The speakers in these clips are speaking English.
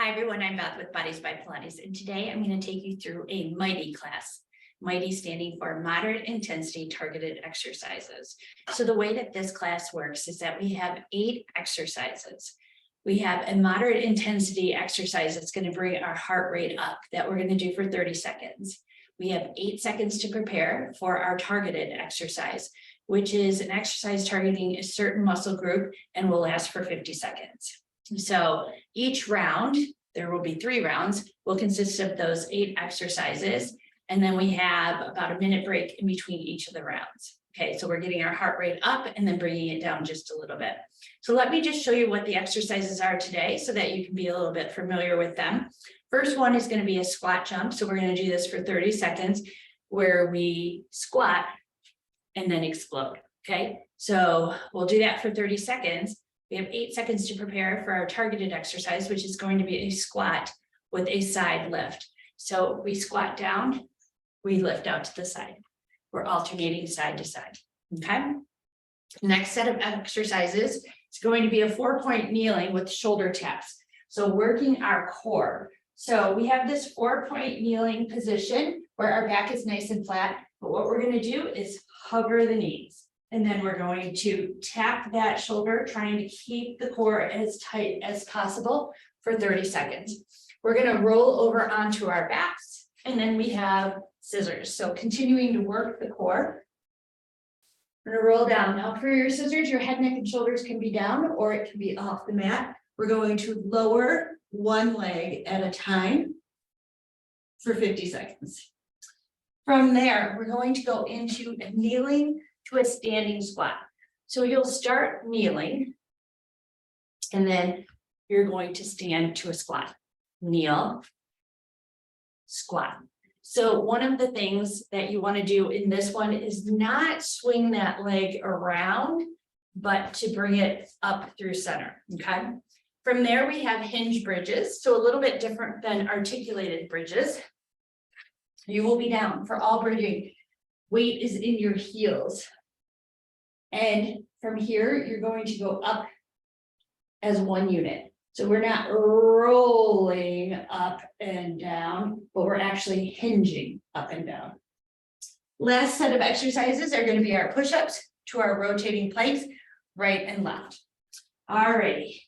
Hi everyone, I'm Beth with Bodies by Pilates, and today I'm going to take you through a MITE class. MITE standing for Moderate Intensity Targeted Exercises. So the way that this class works is that we have 8 exercises. We have a moderate intensity exercise that's going to bring our heart rate up that we're going to do for 30 seconds. We have 8 seconds to prepare for our targeted exercise, which is an exercise targeting a certain muscle group and will last for 50 seconds. So each round, there will be 3 rounds, will consist of those 8 exercises. And then we have about a minute break in between each of the rounds. Okay, so we're getting our heart rate up and then bringing it down just a little bit. So let me just show you what the exercises are today so that you can be a little bit familiar with them. First one is going to be a squat jump. So we're going to do this for 30 seconds where we squat and then explode. Okay, so we'll do that for 30 seconds. We have 8 seconds to prepare for our targeted exercise, which is going to be a squat with a side lift. So we squat down, we lift out to the side. We're alternating side to side, okay? Next set of exercises is going to be a 4-point kneeling with shoulder taps. So working our core. So we have this 4-point kneeling position where our back is nice and flat, but what we're going to do is hover the knees. And then we're going to tap that shoulder, trying to keep the core as tight as possible for 30 seconds. We're going to roll over onto our backs, and then we have scissors. So continuing to work the core. We're going to roll down. Now for your scissors, your head, neck, and shoulders can be down or it can be off the mat. We're going to lower one leg at a time for 50 seconds. From there, we're going to go into a kneeling to a standing squat. So you'll start kneeling and then you're going to stand to a squat. Kneel, squat. So one of the things that you want to do in this one is not swing that leg around, but to bring it up through center, okay? From there, we have hinge bridges. So a little bit different than articulated bridges. You will be down for all bridging. Weight is in your heels. And from here, you're going to go up as one unit. So we're not rolling up and down, but we're actually hinging up and down. Last set of exercises are going to be our push-ups to our rotating planks, right and left. All righty.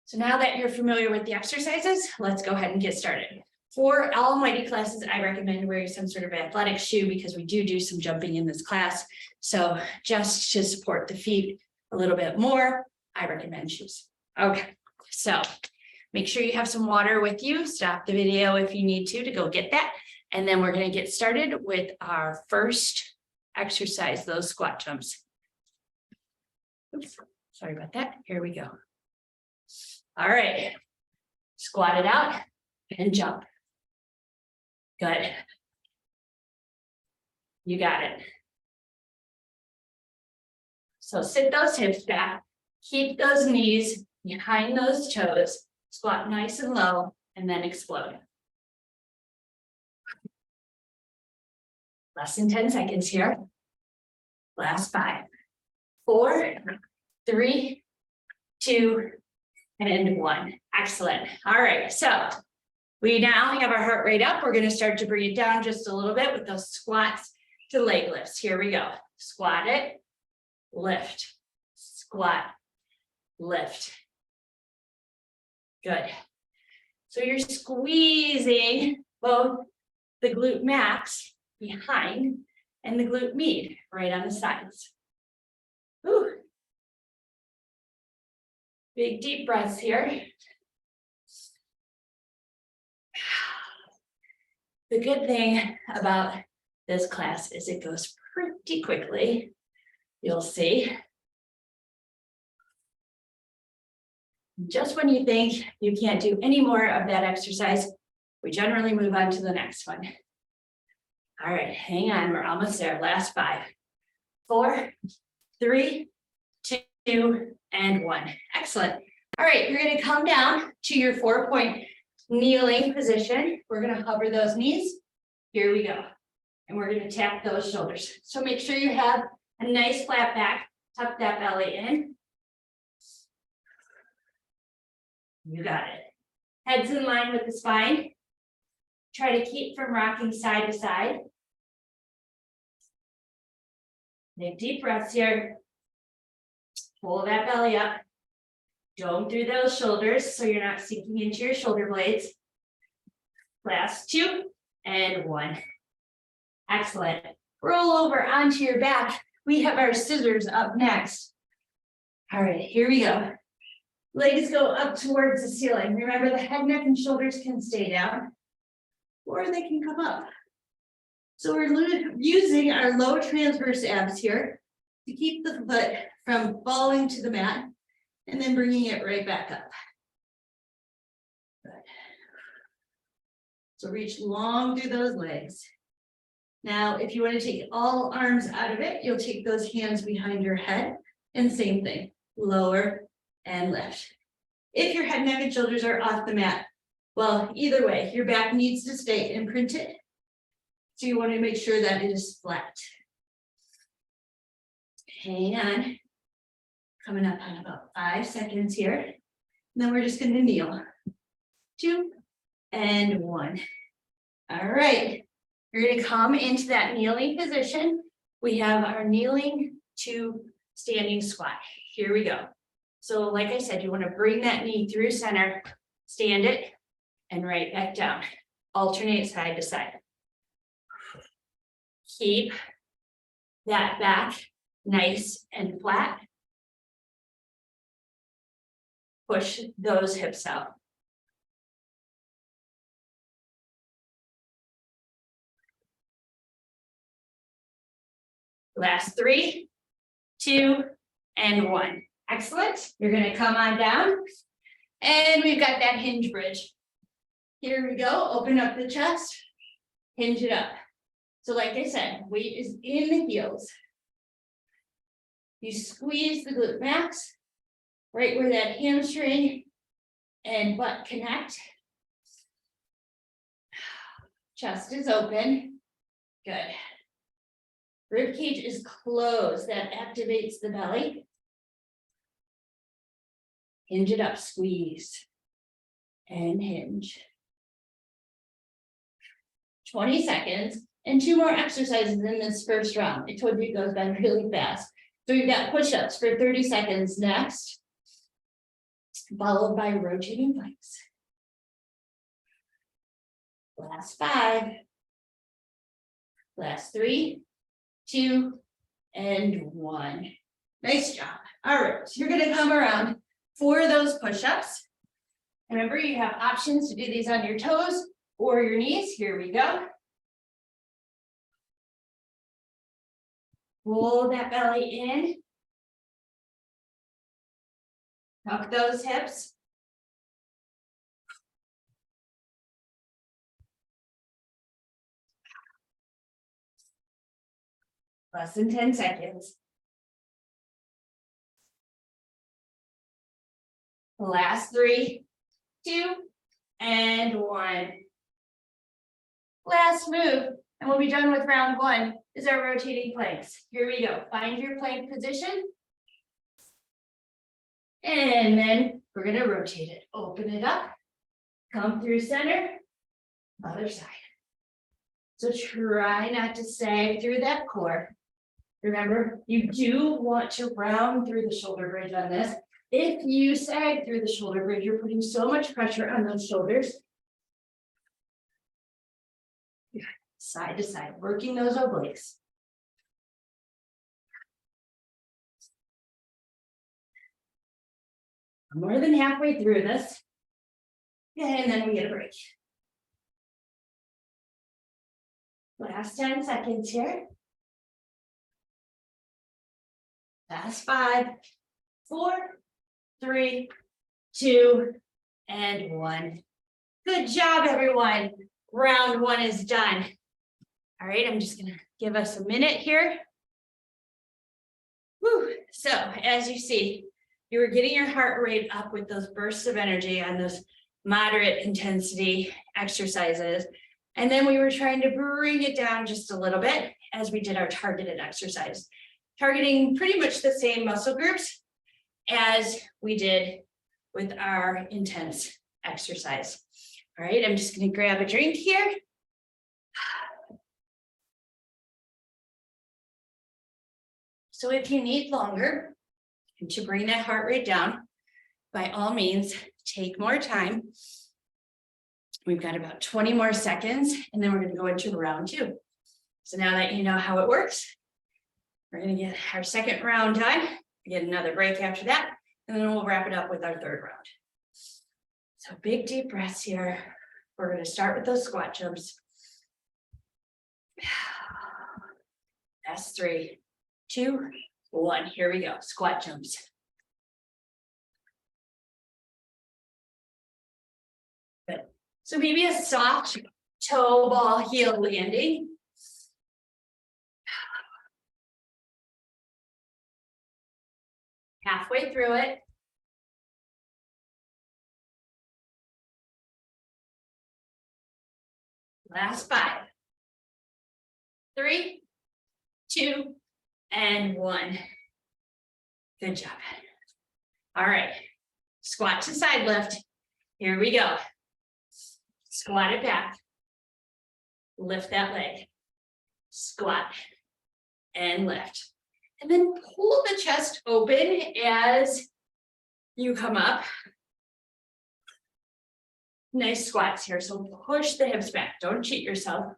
So now that you're familiar with the exercises, let's go ahead and get started. For all MITE classes, I recommend wearing some sort of athletic shoe because we do some jumping in this class. So just to support the feet a little bit more, I recommend shoes. Okay, so make sure you have some water with you. Stop the video if you need to go get that. And then we're going to get started with our first exercise, those squat jumps. Oops, sorry about that. Here we go. All right, squat it out and jump. Good. You got it. So sit those hips back, keep those knees behind those toes, squat nice and low, and then explode. Less than 10 seconds here. Last 5, 4, 3, 2, and 1. Excellent. All right, so we now have our heart rate up. We're going to start to bring it down just a little bit with those squats to leg lifts. Here we go. Squat it, lift, squat, lift. Good. So you're squeezing both the glute max behind and the glute med right on the sides. Whew. Big deep breaths here. The good thing about this class is it goes pretty quickly. You'll see. Just when you think you can't do any more of that exercise, we generally move on to the next one. All right, hang on, we're almost there. Last 5, 4, 3, 2, and 1. Excellent. All right, you're going to come down to your 4-point kneeling position. We're going to hover those knees. Here we go. And we're going to tap those shoulders. So make sure you have a nice flat back. Tuck that belly in. You got it. Head's in line with the spine. Try to keep from rocking side to side. Take deep breaths here. Pull that belly up. Don't do those shoulders so you're not sinking into your shoulder blades. Last 2 and 1. Excellent. Roll over onto your back. We have our scissors up next. All right, here we go. Legs go up towards the ceiling. Remember, the head, neck, and shoulders can stay down, or they can come up. So we're using our low transverse abs here to keep the foot from falling to the mat and then bringing it right back up. Good. So reach long through those legs. Now, if you want to take all arms out of it, you'll take those hands behind your head and same thing, lower and lift. If your head, neck, and shoulders are off the mat, well, either way, your back needs to stay imprinted. So you want to make sure that it is flat. Hang on. Coming up on about 5 seconds here. And then we're just going to kneel. 2 and 1. All right. You're going to come into that kneeling position. We have our kneeling to standing squat. Here we go. So like I said, you want to bring that knee through center, stand it, and right back down. Alternate side to side. Keep that back nice and flat. Push those hips out. Last 3, 2, and 1. Excellent. You're going to come on down. And we've got that hinge bridge. Here we go. Open up the chest. Hinge it up. So like I said, weight is in the heels. You squeeze the glute max, right where that hamstring and butt connect. Chest is open. Good. Rib cage is closed. That activates the belly. Hinge it up, squeeze, and hinge. 20 seconds, and 2 more exercises in this first round. I told you it goes by really fast. So we've got push-ups for 30 seconds next, followed by rotating planks. Last 5. Last 3, 2, and 1. Nice job. All right, so you're gonna come around for those push-ups. Remember, you have options to do these on your toes or your knees. Here we go. Pull that belly in. Tuck those hips. Less than 10 seconds. Last 3, 2, and 1. Last move, and we'll be done with round 1, is our rotating planks. Here we go. Find your plank position. And then we're going to rotate it. Open it up. Come through center. Other side. So try not to sag through that core. Remember, you do want to round through the shoulder bridge on this. If you sag through the shoulder bridge, you're putting so much pressure on those shoulders. Side to side, working those obliques. I'm more than halfway through this. And then we get a break. Last 10 seconds here. Last 5, 4, 3, 2, and 1. Good job, everyone. Round 1 is done. All right, I'm just gonna give us a minute here. Whew. So as you see, you were getting your heart rate up with those bursts of energy on those moderate intensity exercises. And then we were trying to bring it down just a little bit as we did our targeted exercise, targeting pretty much the same muscle groups as we did with our intense exercise. All right, I'm just going to grab a drink here. So if you need longer to bring that heart rate down, by all means, take more time. We've got about 20 more seconds, and then we're going to go into round 2. So now that you know how it works, we're going to get our second round done, get another break after that, and then we'll wrap it up with our third round. So big deep breaths here. We're going to start with those squat jumps. That's 3, 2, 1. Here we go. Squat jumps. Good. So maybe a soft toe ball heel landing. Halfway through it. Last 5, 3, 2, and 1. Good job. All right. Squat to side lift. Here we go. Squat it back. Lift that leg. Squat and lift. And then pull the chest open as you come up. Nice squats here. So push the hips back. Don't cheat yourself.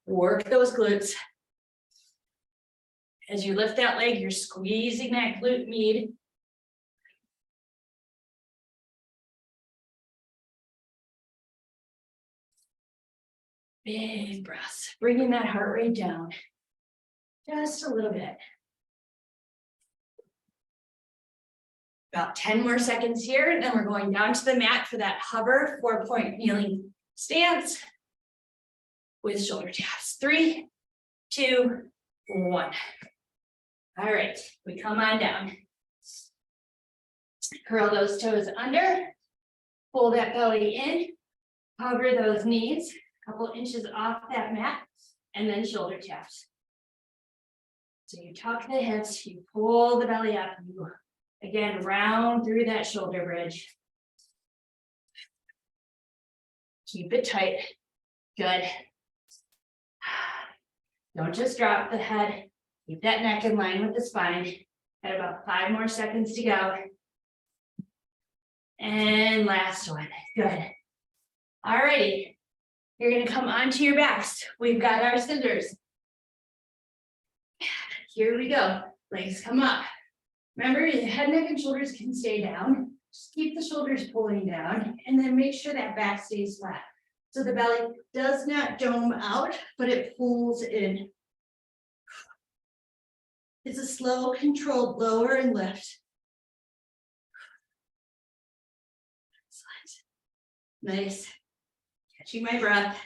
Work those glutes. As you lift that leg, you're squeezing that glute med. Big breaths, bringing that heart rate down just a little bit. About 10 more seconds here, and then we're going down to the mat for that hover 4-point kneeling stance with shoulder taps. 3, 2, 1. All right, we come on down. Curl those toes under, pull that belly in, hover those knees a couple inches off that mat, and then shoulder taps. So you tuck the hips, you pull the belly up, you again round through that shoulder bridge. Keep it tight. Good. Don't just drop the head. Keep that neck in line with the spine. Got about 5 more seconds to go. And last one. Good. All righty. You're going to come onto your backs. We've got our scissors. Here we go. Legs come up. Remember, your head, neck, and shoulders can stay down. Just keep the shoulders pulling down, and then make sure that back stays flat. So the belly does not dome out, but it pulls in. It's a slow, controlled lower and lift. Excellent. Nice. Catching my breath.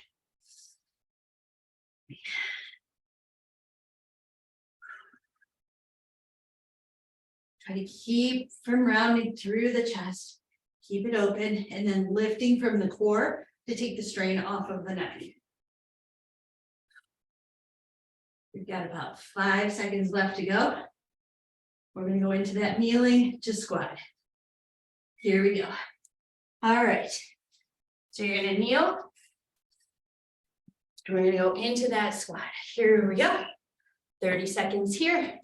Try to keep from rounding through the chest. Keep it open, and then lifting from the core to take the strain off of the neck. We've got about 5 seconds left to go. We're going to go into that kneeling to squat. Here we go. All right. So you're going to kneel. We're going to go into that squat. Here we go. 30 seconds here.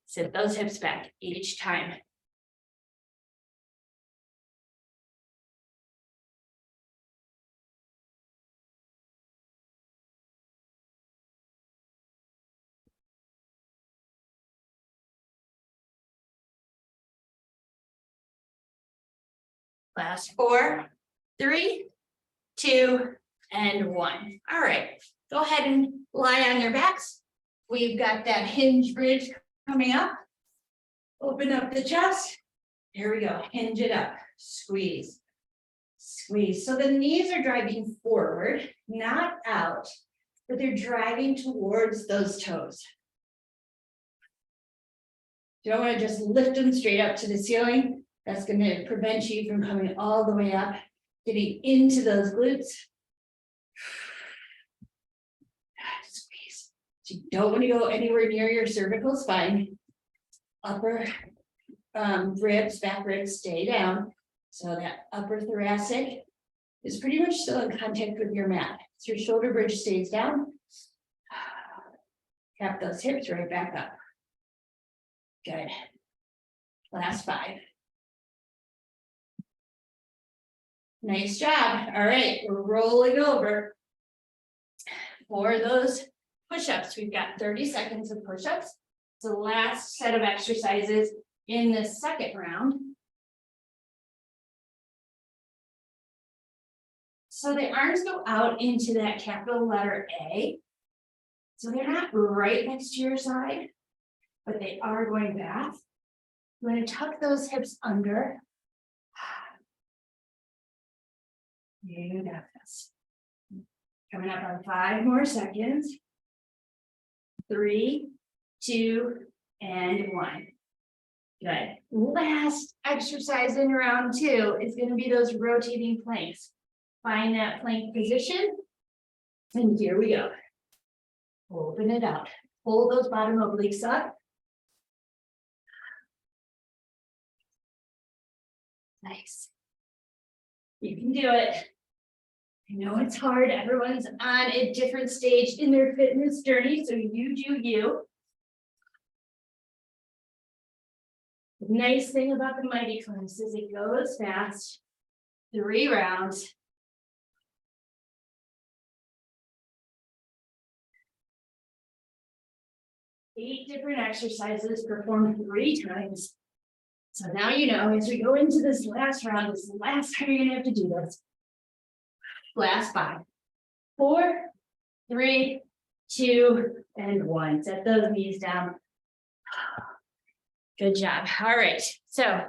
Sit those hips back each time. Last 4, 3, 2, and 1. All right, go ahead and lie on your backs. We've got that hinge bridge coming up. Open up the chest. Here we go. Hinge it up. Squeeze. Squeeze. So the knees are driving forward, not out, but they're driving towards those toes. You don't want to just lift them straight up to the ceiling. That's going to prevent you from coming all the way up, getting into those glutes. Squeeze. So you don't want to go anywhere near your cervical spine. Upper ribs, back ribs stay down. So that upper thoracic is pretty much still in contact with your mat. So your shoulder bridge stays down. Tap those hips right back up. Good. Last 5. Nice job. All right, we're rolling over. For those push-ups, we've got 30 seconds of push-ups. It's the last set of exercises in the second round. So the arms go out into that capital letter A. So they're not right next to your side, but they are going back. You're going to tuck those hips under. You got this. Coming up on 5 more seconds. 3, 2, and 1. Good. Last exercise in round 2 is going to be those rotating planks. Find that plank position. And here we go. Open it out. Pull those bottom obliques up. Nice. You can do it. I know it's hard. Everyone's on a different stage in their fitness journey, so you do you. The nice thing about the MITE class is it goes fast. 3 rounds. Eight different exercises performed 3 times. So now you know, as we go into this last round, this is the last time you're gonna have to do this. Last 5, 4, 3, 2, and 1. Set those knees down. Good job. All right, so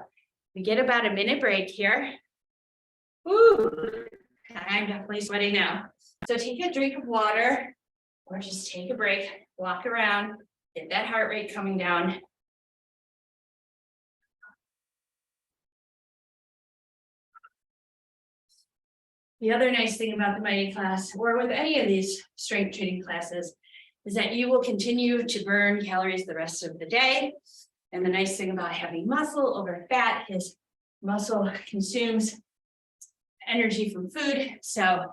we get about a minute break here. Ooh, I'm definitely sweating now. So take a drink of water or just take a break, walk around, get that heart rate coming down. The other nice thing about the MITE class, or with any of these strength training classes, is that you will continue to burn calories the rest of the day. And the nice thing about having muscle over fat is muscle consumes energy from food. So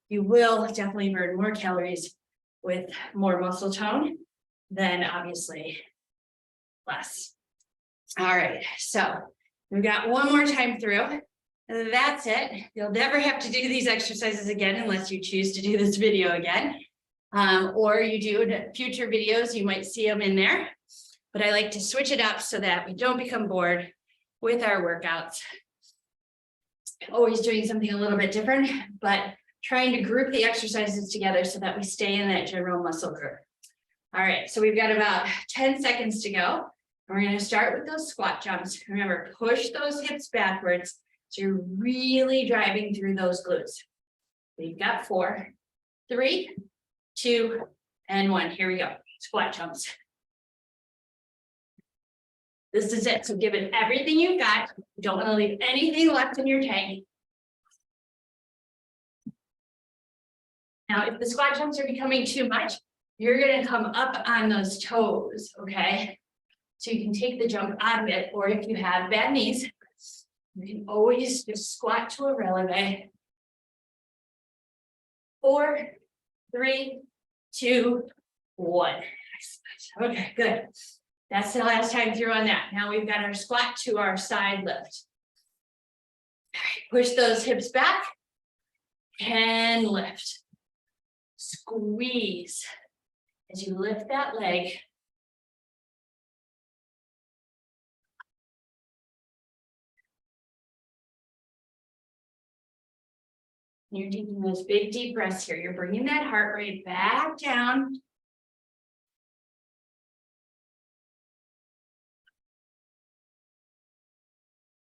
you will definitely burn more calories with more muscle tone than obviously less. All right, so we've got one more time through. That's it. You'll never have to do these exercises again unless you choose to do this video again. Or you do future videos, you might see them in there. But I like to switch it up so that we don't become bored with our workouts. Always doing something a little bit different, but trying to group the exercises together so that we stay in that general muscle group. All right, so we've got about 10 seconds to go. We're going to start with those squat jumps. Remember, push those hips backwards. So you're really driving through those glutes. We've got 4, 3, 2, and 1. Here we go. Squat jumps. This is it. So give it everything you've got. You don't want to leave anything left in your tank. Now, if the squat jumps are becoming too much, you're going to come up on those toes, okay? So you can take the jump out of it, or if you have bad knees, you can always just squat to a releve. 4, 3, 2, 1. Okay, good. That's the last time through on that. Now we've got our squat to our side lift. All right, push those hips back and lift. Squeeze as you lift that leg. You're taking those big deep breaths here. You're bringing that heart rate back down.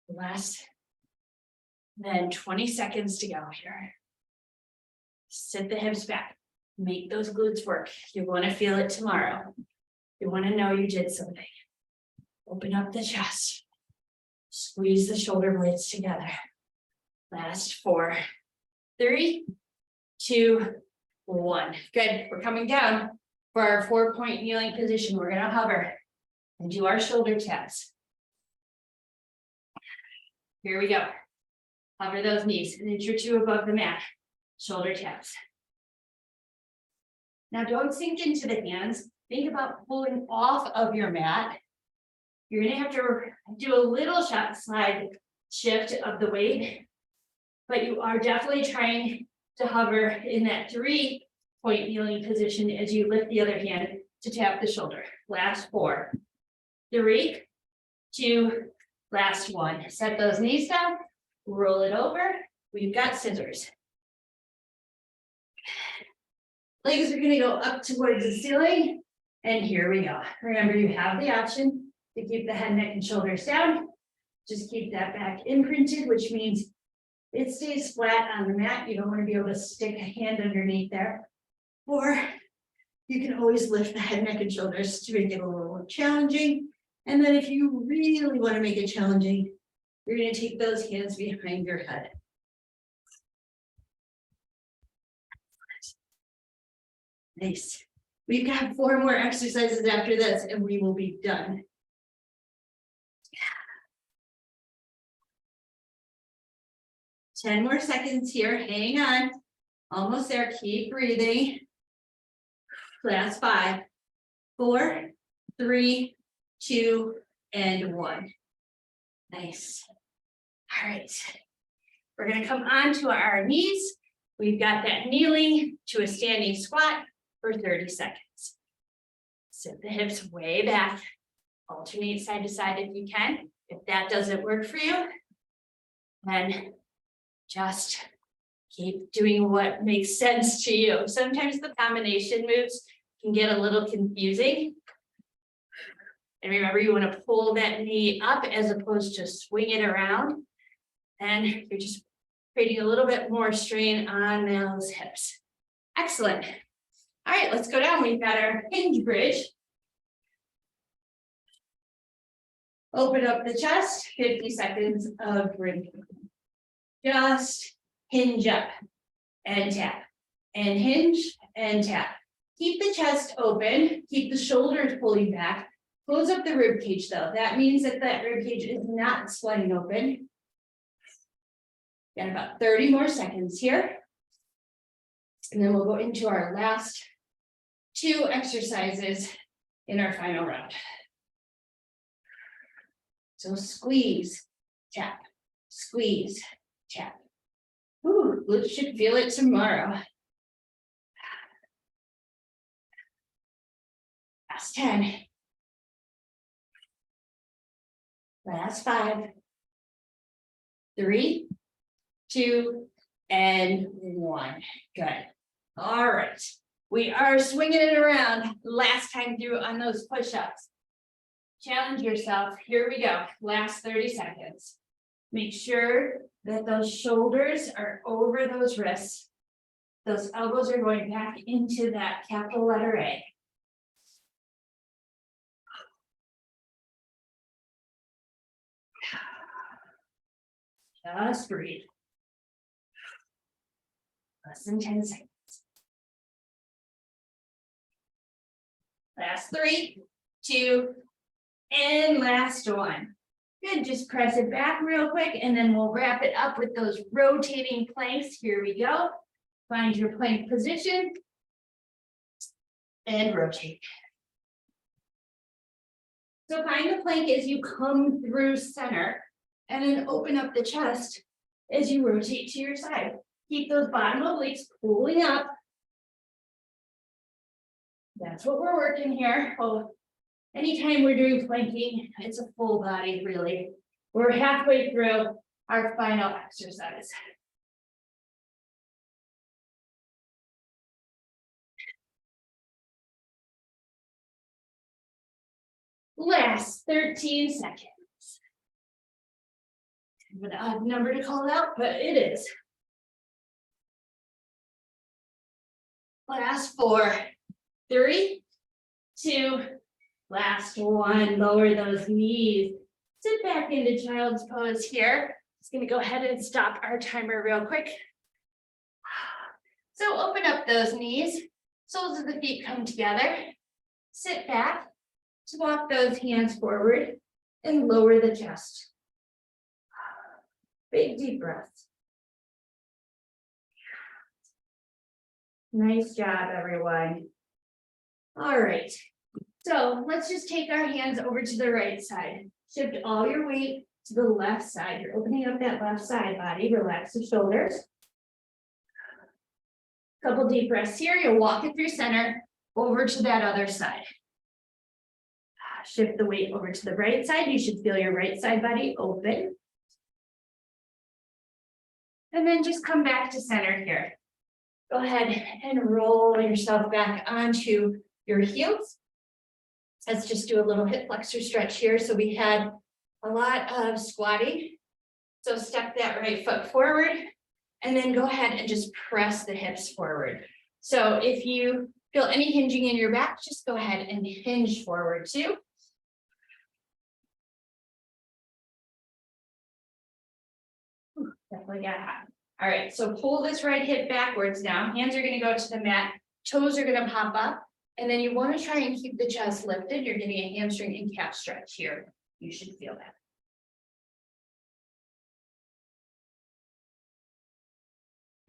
Less than 20 seconds to go here. Sit the hips back. Make those glutes work. You want to feel it tomorrow. You want to know you did something. Open up the chest. Squeeze the shoulder blades together. Last 4, 3, 2, 1. Good. We're coming down for our 4-point kneeling position. We're going to hover and do our shoulder taps. Here we go. Hover those knees, an inch or two above the mat. Shoulder taps. Now don't sink into the hands. Think about pulling off of your mat. You're gonna have to do a little slide shift of the weight, but you are definitely trying to hover in that 3-point kneeling position as you lift the other hand to tap the shoulder. Last 4, 3, 2, last 1. Set those knees down, roll it over. We've got scissors. Legs are gonna go up towards the ceiling. And here we go. Remember, you have the option to keep the head, neck, and shoulders down. Just keep that back imprinted, which means it stays flat on the mat. You don't want to be able to stick a hand underneath there. Or you can always lift the head, neck, and shoulders to make it a little more challenging. And then if you really want to make it challenging, you're going to take those hands behind your head. Nice. We've got 4 more exercises after this, and we will be done. Yeah. 10 more seconds here. Hang on. Almost there. Keep breathing. Last 5, 4, 3, 2, and 1. Nice. All right. We're going to come onto our knees. We've got that kneeling to a standing squat for 30 seconds. Sit the hips way back. Alternate side to side if you can. If that doesn't work for you, then just keep doing what makes sense to you. Sometimes the combination moves can get a little confusing. And remember, you want to pull that knee up as opposed to swing it around. And you're just creating a little bit more strain on those hips. Excellent. All right, let's go down. We've got our hinge bridge. Open up the chest, 50 seconds of breathing. Just hinge up and tap, and hinge and tap. Keep the chest open, keep the shoulders pulling back. Close up the rib cage though. That means that rib cage is not sliding open. Got about 30 more seconds here. And then we'll go into our last 2 exercises in our final round. So squeeze, tap, squeeze, tap. Ooh, glutes should feel it tomorrow. Last 10. Last 5. 3, 2, and 1. Good. All right. We are swinging it around last time through on those push-ups. Challenge yourself. Here we go. Last 30 seconds. Make sure that those shoulders are over those wrists. Those elbows are going back into that capital letter A. Just breathe. Less than 10 seconds. Last 3, 2, and last 1. Good, just press it back real quick and then we'll wrap it up with those rotating planks. Here we go. Find your plank position and rotate. So find the plank as you come through center and then open up the chest as you rotate to your side. Keep those bottom obliques pulling up. That's what we're working here. Oh, anytime we're doing planking, it's a full body, really. We're halfway through our final exercise. Last 13 seconds. An odd number to call out, but it is. Last 4, 3, 2, last 1. Lower those knees. Sit back into child's pose here. Just gonna go ahead and stop our timer real quick. So open up those knees. Soles of the feet come together. Sit back. Walk those hands forward and lower the chest. Big deep breath. Nice job, everyone. All right. So let's just take our hands over to the right side. Shift all your weight to the left side. You're opening up that left side body. Relax the shoulders. Couple deep breaths here. You'll walk it through center over to that other side. Shift the weight over to the right side. You should feel your right side body open. And then just come back to center here. Go ahead and roll yourself back onto your heels. Let's just do a little hip flexor stretch here. So we had a lot of squatting. So step that right foot forward and then go ahead and just press the hips forward. So if you feel any hinging in your back, just go ahead and hinge forward too. Definitely got hot. All right, so pull this right hip backwards now. Hands are going to go to the mat. Toes are going to pop up. And then you want to try and keep the chest lifted. You're getting a hamstring and calf stretch here. You should feel that.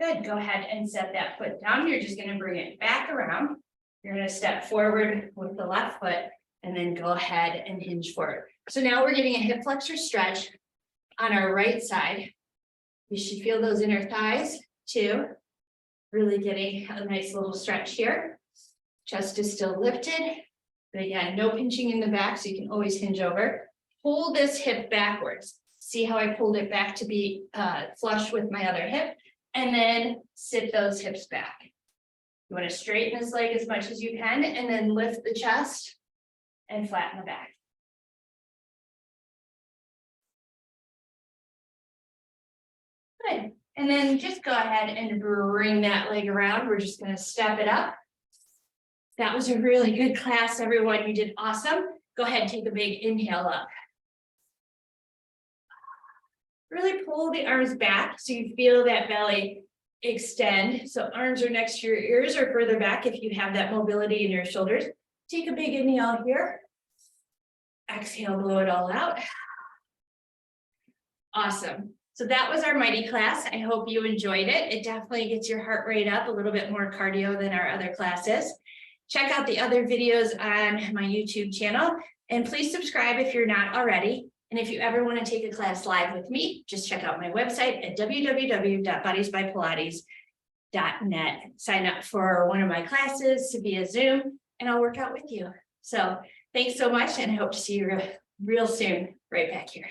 Good. Go ahead and set that foot down. You're just going to bring it back around. You're going to step forward with the left foot and then go ahead and hinge forward. So now we're getting a hip flexor stretch on our right side. You should feel those inner thighs too. Really getting a nice little stretch here. Chest is still lifted. But again, no pinching in the back, so you can always hinge over. Pull this hip backwards. See how I pulled it back to be flush with my other hip. And then sit those hips back. You want to straighten this leg as much as you can and then lift the chest and flatten the back. Good. And then just go ahead and bring that leg around. We're just going to step it up. That was a really good class, everyone. You did awesome. Go ahead and take a big inhale up. Really pull the arms back so you feel that belly extend. So arms are next to your ears or further back if you have that mobility in your shoulders. Take a big inhale here. Exhale, blow it all out. Awesome. So that was our MITE class. I hope you enjoyed it. It definitely gets your heart rate up, a little bit more cardio than our other classes. Check out the other videos on my YouTube channel and please subscribe if you're not already. And if you ever want to take a class live with me, just check out my website at www.bodiesbypilates.net. Sign up for one of my classes via Zoom and I'll work out with you. So thanks so much and I hope to see you real soon right back here.